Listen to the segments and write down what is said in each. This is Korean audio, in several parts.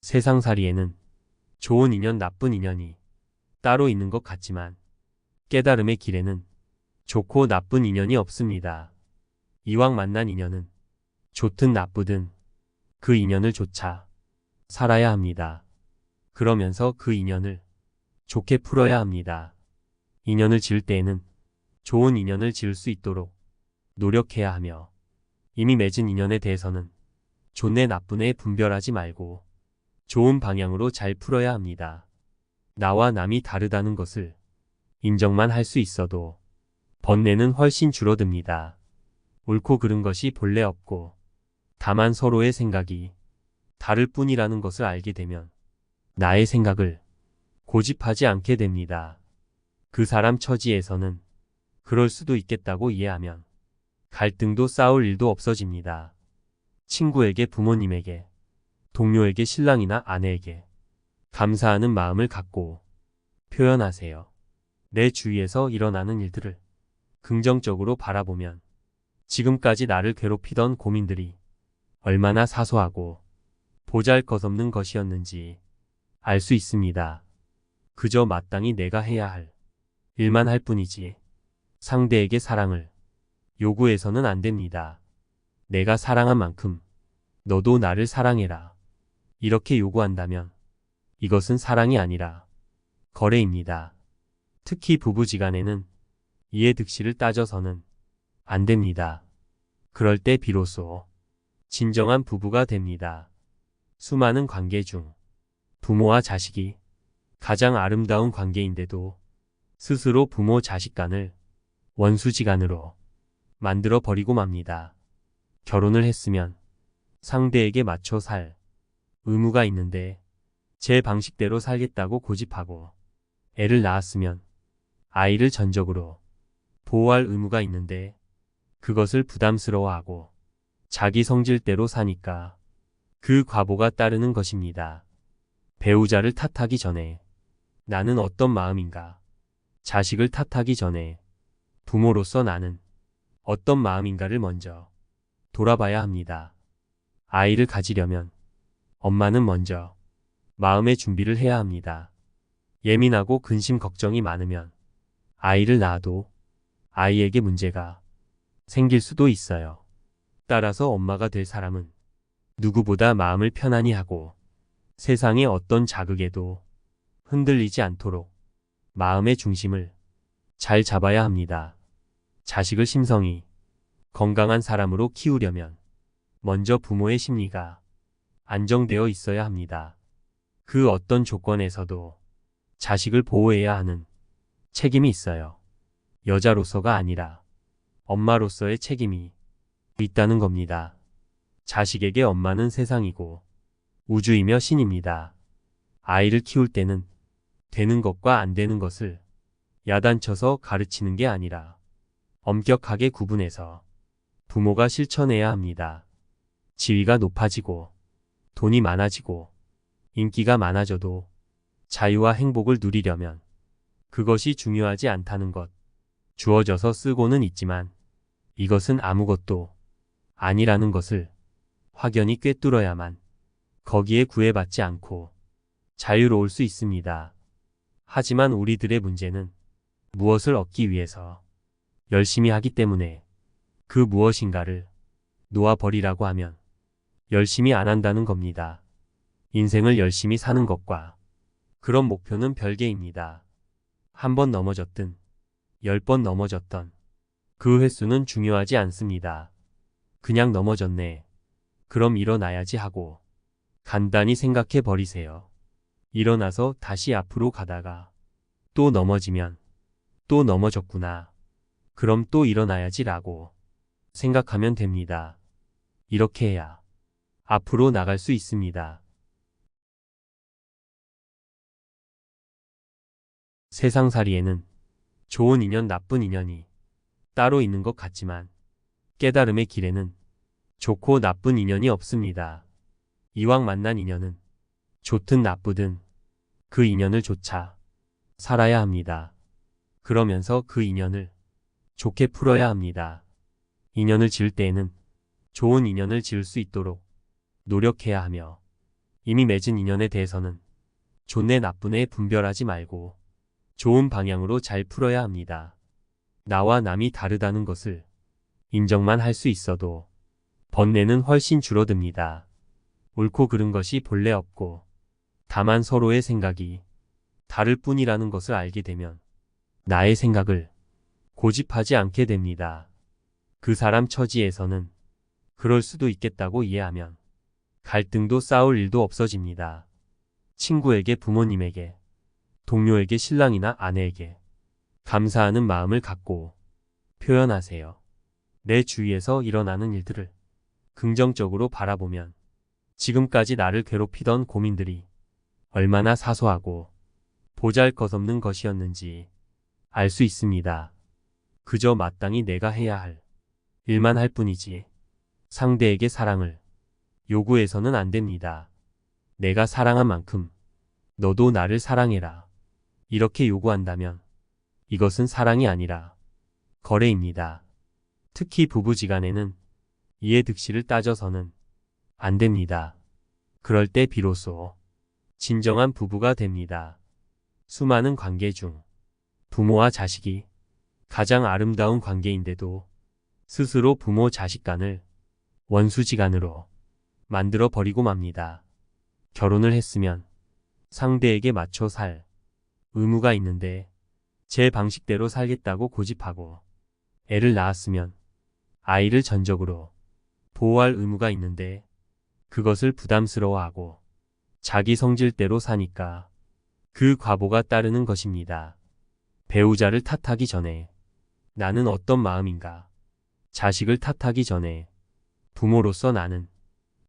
세상살이에는 좋은 인연, 나쁜 인연이 따로 있는 것 같지만 깨달음의 길에는 좋고 나쁜 인연이 없습니다. 이왕 만난 인연은 좋든 나쁘든 그 인연을 좇아 살아야 합니다. 그러면서 그 인연을 좋게 풀어야 합니다. 인연을 지을 때에는 좋은 인연을 지을 수 있도록 노력해야 하며 이미 맺은 인연에 대해서는 좋네 나쁘네 분별하지 말고 좋은 방향으로 잘 풀어야 합니다. 나와 남이 다르다는 것을 인정만 할 수 있어도 번뇌는 훨씬 줄어듭니다. 옳고 그른 것이 본래 없고 다만 서로의 생각이 다를 뿐이라는 것을 알게 되면 나의 생각을 고집하지 않게 됩니다. 그 사람 처지에서는 그럴 수도 있겠다고 이해하면 갈등도 싸울 일도 없어집니다. 친구에게, 부모님에게, 동료에게, 신랑이나 아내에게 감사하는 마음을 갖고 표현하세요. 내 주위에서 일어나는 일들을 긍정적으로 바라보면 지금까지 나를 괴롭히던 고민들이 얼마나 사소하고 보잘것없는 것이었는지 알 수 있습니다. 그저 마땅히 내가 해야 할 일만 할 뿐이지 상대에게 사랑을 요구해서는 안 됩니다. 내가 사랑한 만큼 너도 나를 사랑해라. 이렇게 요구한다면 이것은 사랑이 아니라 거래입니다. 특히 부부지간에는 이해득실을 따져서는 안 됩니다. 그럴 때 비로소 진정한 부부가 됩니다. 수많은 관계 중 부모와 자식이 가장 아름다운 관계인데도 스스로 부모 자식 간을 원수지간으로 만들어 버리고 맙니다. 결혼을 했으면 상대에게 맞춰 살 의무가 있는데 제 방식대로 살겠다고 고집하고 애를 낳았으면 아이를 전적으로 보호할 의무가 있는데 그것을 부담스러워하고 자기 성질대로 사니까 그 과보가 따르는 것입니다. 배우자를 탓하기 전에 나는 어떤 마음인가? 자식을 탓하기 전에 부모로서 나는 어떤 마음인가를 먼저 돌아봐야 합니다. 아이를 가지려면 엄마는 먼저 마음의 준비를 해야 합니다. 예민하고 근심 걱정이 많으면 아이를 낳아도 아이에게 문제가 생길 수도 있어요. 따라서 엄마가 될 사람은 누구보다 마음을 편안히 하고 세상의 어떤 자극에도 흔들리지 않도록 마음의 중심을 잘 잡아야 합니다. 자식을 심성이 건강한 사람으로 키우려면 먼저 부모의 심리가 안정되어 있어야 합니다. 그 어떤 조건에서도 자식을 보호해야 하는 책임이 있어요. 여자로서가 아니라 엄마로서의 책임이 있다는 겁니다. 자식에게 엄마는 세상이고 우주이며 신입니다. 아이를 키울 때는 되는 것과 안 되는 것을 야단쳐서 가르치는 게 아니라 엄격하게 구분해서 부모가 실천해야 합니다. 지위가 높아지고 돈이 많아지고 인기가 많아져도 자유와 행복을 누리려면 그것이 중요하지 않다는 것. 주어져서 쓰고는 있지만 이것은 아무것도 아니라는 것을 확연히 꿰뚫어야만 거기에 구애받지 않고 자유로울 수 있습니다. 하지만 우리들의 문제는 무엇을 얻기 위해서 열심히 하기 때문에 그 무엇인가를 놓아버리라고 하면 열심히 안 한다는 겁니다. 인생을 열심히 사는 것과 그런 목표는 별개입니다. 한 번 넘어졌든 10번 넘어졌던 그 횟수는 중요하지 않습니다. 그냥 넘어졌네. 그럼 일어나야지 하고 간단히 생각해 버리세요. 일어나서 다시 앞으로 가다가 또 넘어지면 또 넘어졌구나. 그럼 또 일어나야지 라고 생각하면 됩니다. 이렇게 해야 앞으로 나갈 수 있습니다. 세상살이에는 좋은 인연, 나쁜 인연이 따로 있는 것 같지만 깨달음의 길에는 좋고 나쁜 인연이 없습니다. 이왕 만난 인연은 좋든 나쁘든 그 인연을 좇아 살아야 합니다. 그러면서 그 인연을 좋게 풀어야 합니다. 인연을 지을 때에는 좋은 인연을 지을 수 있도록 노력해야 하며 이미 맺은 인연에 대해서는 좋네 나쁘네 분별하지 말고 좋은 방향으로 잘 풀어야 합니다. 나와 남이 다르다는 것을 인정만 할 수 있어도 번뇌는 훨씬 줄어듭니다. 옳고 그른 것이 본래 없고 다만 서로의 생각이 다를 뿐이라는 것을 알게 되면 나의 생각을 고집하지 않게 됩니다. 그 사람 처지에서는 그럴 수도 있겠다고 이해하면 갈등도 싸울 일도 없어집니다. 친구에게, 부모님에게, 동료에게, 신랑이나 아내에게 감사하는 마음을 갖고 표현하세요. 내 주위에서 일어나는 일들을 긍정적으로 바라보면 지금까지 나를 괴롭히던 고민들이 얼마나 사소하고 보잘것없는 것이었는지 알 수 있습니다. 그저 마땅히 내가 해야 할 일만 할 뿐이지 상대에게 사랑을 요구해서는 안 됩니다. 내가 사랑한 만큼 너도 나를 사랑해라. 이렇게 요구한다면 이것은 사랑이 아니라 거래입니다. 특히 부부지간에는 이해득실을 따져서는 안 됩니다. 그럴 때 비로소 진정한 부부가 됩니다. 수많은 관계 중 부모와 자식이 가장 아름다운 관계인데도 스스로 부모 자식 간을 원수지간으로 만들어 버리고 맙니다. 결혼을 했으면 상대에게 맞춰 살 의무가 있는데 제 방식대로 살겠다고 고집하고 애를 낳았으면 아이를 전적으로 보호할 의무가 있는데 그것을 부담스러워하고 자기 성질대로 사니까 그 과보가 따르는 것입니다. 배우자를 탓하기 전에 나는 어떤 마음인가? 자식을 탓하기 전에 부모로서 나는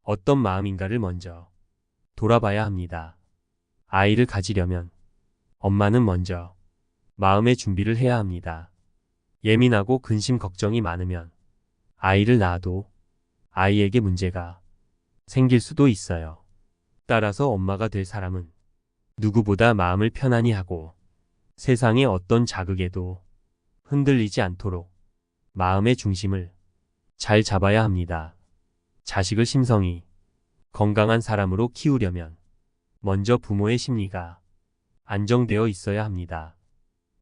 어떤 마음인가를 먼저 돌아봐야 합니다. 아이를 가지려면 엄마는 먼저 마음의 준비를 해야 합니다. 예민하고 근심 걱정이 많으면 아이를 낳아도 아이에게 문제가 생길 수도 있어요. 따라서 엄마가 될 사람은 누구보다 마음을 편안히 하고 세상의 어떤 자극에도 흔들리지 않도록 마음의 중심을 잘 잡아야 합니다. 자식을 심성이 건강한 사람으로 키우려면 먼저 부모의 심리가 안정되어 있어야 합니다.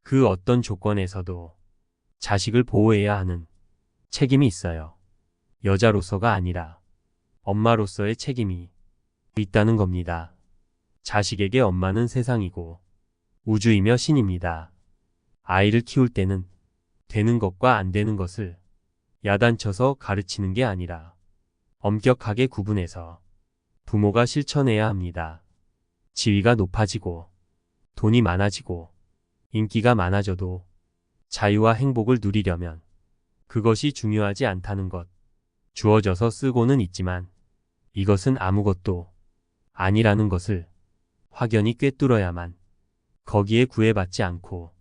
그 어떤 조건에서도 자식을 보호해야 하는 책임이 있어요. 여자로서가 아니라 엄마로서의 책임이 있다는 겁니다. 자식에게 엄마는 세상이고 우주이며 신입니다. 아이를 키울 때는 되는 것과 안 되는 것을 야단쳐서 가르치는 게 아니라 엄격하게 구분해서 부모가 실천해야 합니다. 지위가 높아지고 돈이 많아지고 인기가 많아져도 자유와 행복을 누리려면 그것이 중요하지 않다는 것. 주어져서 쓰고는 있지만 이것은 아무것도 아니라는 것을 확연히 꿰뚫어야만 거기에 구애받지 않고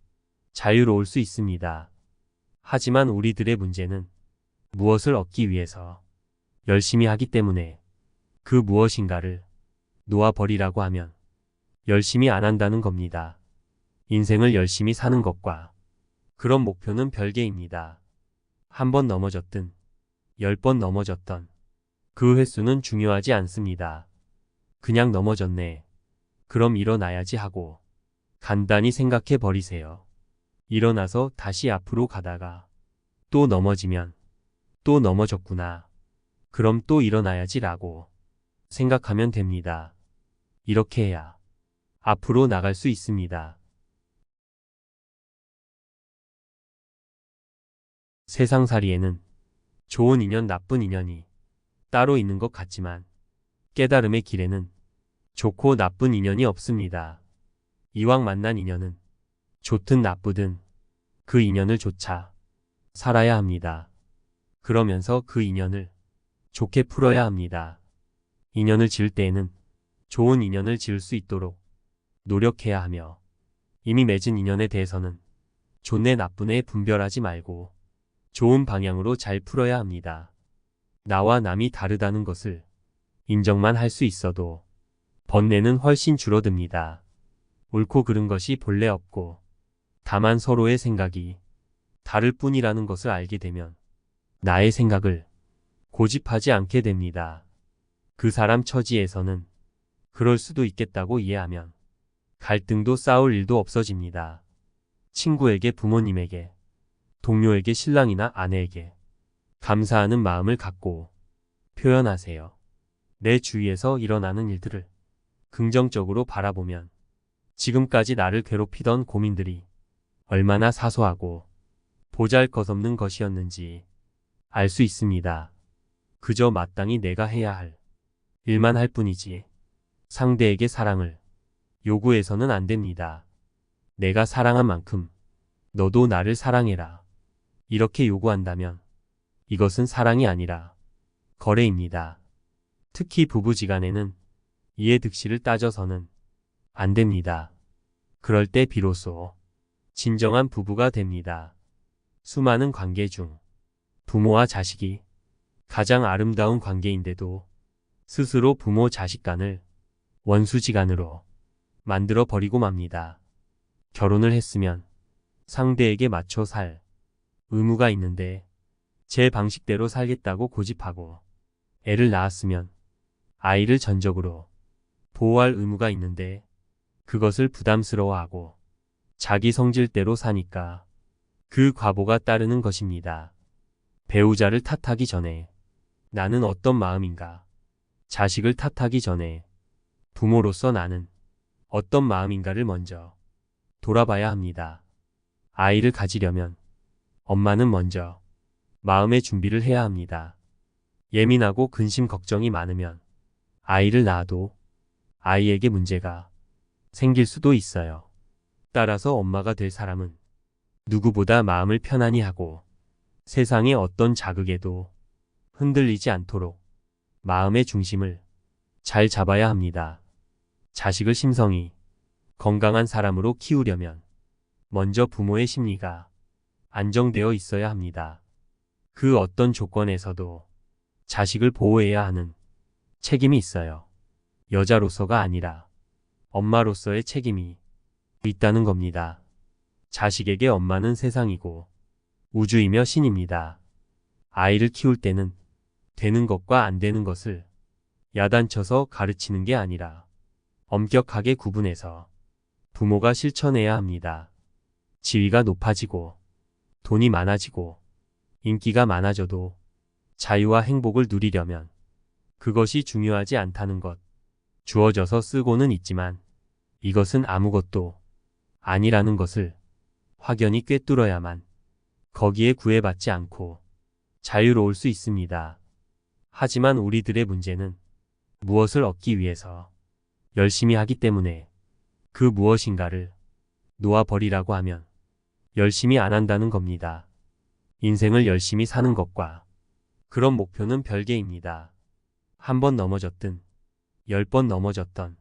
자유로울 수 있습니다. 하지만 우리들의 문제는 무엇을 얻기 위해서 열심히 하기 때문에 그 무엇인가를 놓아버리라고 하면 열심히 안 한다는 겁니다. 인생을 열심히 사는 것과 그런 목표는 별개입니다. 한 번 넘어졌든 10번 넘어졌던 그 횟수는 중요하지 않습니다. 그냥 넘어졌네. 그럼 일어나야지 하고 간단히 생각해 버리세요. 일어나서 다시 앞으로 가다가 또 넘어지면 또 넘어졌구나. 그럼 또 일어나야지 라고 생각하면 됩니다. 이렇게 해야 앞으로 나갈 수 있습니다. 세상살이에는 좋은 인연, 나쁜 인연이 따로 있는 것 같지만 깨달음의 길에는 좋고 나쁜 인연이 없습니다. 이왕 만난 인연은 좋든 나쁘든 그 인연을 좇아 살아야 합니다. 그러면서 그 인연을 좋게 풀어야 합니다. 인연을 지을 때에는 좋은 인연을 지을 수 있도록 노력해야 하며 이미 맺은 인연에 대해서는 좋네 나쁘네 분별하지 말고 좋은 방향으로 잘 풀어야 합니다. 나와 남이 다르다는 것을 인정만 할 수 있어도 번뇌는 훨씬 줄어듭니다. 옳고 그른 것이 본래 없고 다만 서로의 생각이 다를 뿐이라는 것을 알게 되면 나의 생각을 고집하지 않게 됩니다. 그 사람 처지에서는 그럴 수도 있겠다고 이해하면 갈등도 싸울 일도 없어집니다. 친구에게, 부모님에게, 동료에게, 신랑이나 아내에게 감사하는 마음을 갖고 표현하세요. 내 주위에서 일어나는 일들을 긍정적으로 바라보면 지금까지 나를 괴롭히던 고민들이 얼마나 사소하고 보잘것없는 것이었는지 알 수 있습니다. 그저 마땅히 내가 해야 할 일만 할 뿐이지 상대에게 사랑을 요구해서는 안 됩니다. 내가 사랑한 만큼 너도 나를 사랑해라. 이렇게 요구한다면 이것은 사랑이 아니라 거래입니다. 특히 부부지간에는 이해득실을 따져서는 안 됩니다. 그럴 때 비로소 진정한 부부가 됩니다. 수많은 관계 중 부모와 자식이 가장 아름다운 관계인데도 스스로 부모 자식 간을 원수지간으로 만들어 버리고 맙니다. 결혼을 했으면 상대에게 맞춰 살 의무가 있는데 제 방식대로 살겠다고 고집하고 애를 낳았으면 아이를 전적으로 보호할 의무가 있는데 그것을 부담스러워하고 자기 성질대로 사니까 그 과보가 따르는 것입니다. 배우자를 탓하기 전에 나는 어떤 마음인가? 자식을 탓하기 전에 부모로서 나는 어떤 마음인가를 먼저 돌아봐야 합니다. 아이를 가지려면 엄마는 먼저 마음의 준비를 해야 합니다. 예민하고 근심 걱정이 많으면 아이를 낳아도 아이에게 문제가 생길 수도 있어요. 따라서 엄마가 될 사람은 누구보다 마음을 편안히 하고 세상의 어떤 자극에도 흔들리지 않도록 마음의 중심을 잘 잡아야 합니다. 자식을 심성이 건강한 사람으로 키우려면 먼저 부모의 심리가 안정되어 있어야 합니다. 그 어떤 조건에서도 자식을 보호해야 하는 책임이 있어요. 여자로서가 아니라 엄마로서의 책임이 있다는 겁니다. 자식에게 엄마는 세상이고 우주이며 신입니다. 아이를 키울 때는 되는 것과 안 되는 것을 야단쳐서 가르치는 게 아니라 엄격하게 구분해서 부모가 실천해야 합니다. 지위가 높아지고 돈이 많아지고 인기가 많아져도 자유와 행복을 누리려면 그것이 중요하지 않다는 것. 주어져서 쓰고는 있지만 이것은 아무것도 아니라는 것을 확연히 꿰뚫어야만 거기에 구애받지 않고 자유로울 수 있습니다. 하지만 우리들의 문제는 무엇을 얻기 위해서 열심히 하기 때문에 그 무엇인가를 놓아버리라고 하면 열심히 안 한다는 겁니다. 인생을 열심히 사는 것과 그런 목표는 별개입니다. 한 번 넘어졌든 10번 넘어졌던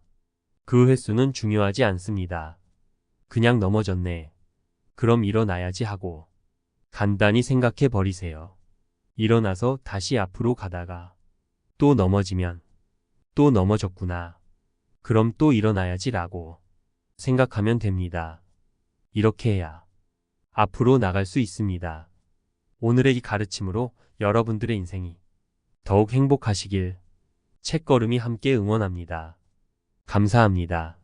그 횟수는 중요하지 않습니다. 그냥 넘어졌네. 그럼 일어나야지 하고 간단히 생각해 버리세요. 일어나서 다시 앞으로 가다가 또 넘어지면 또 넘어졌구나. 그럼 또 일어나야지 라고 생각하면 됩니다. 이렇게 해야 앞으로 나갈 수 있습니다. 오늘의 이 가르침으로 여러분들의 인생이 더욱 행복하시길 책걸음이 함께 응원합니다. 감사합니다.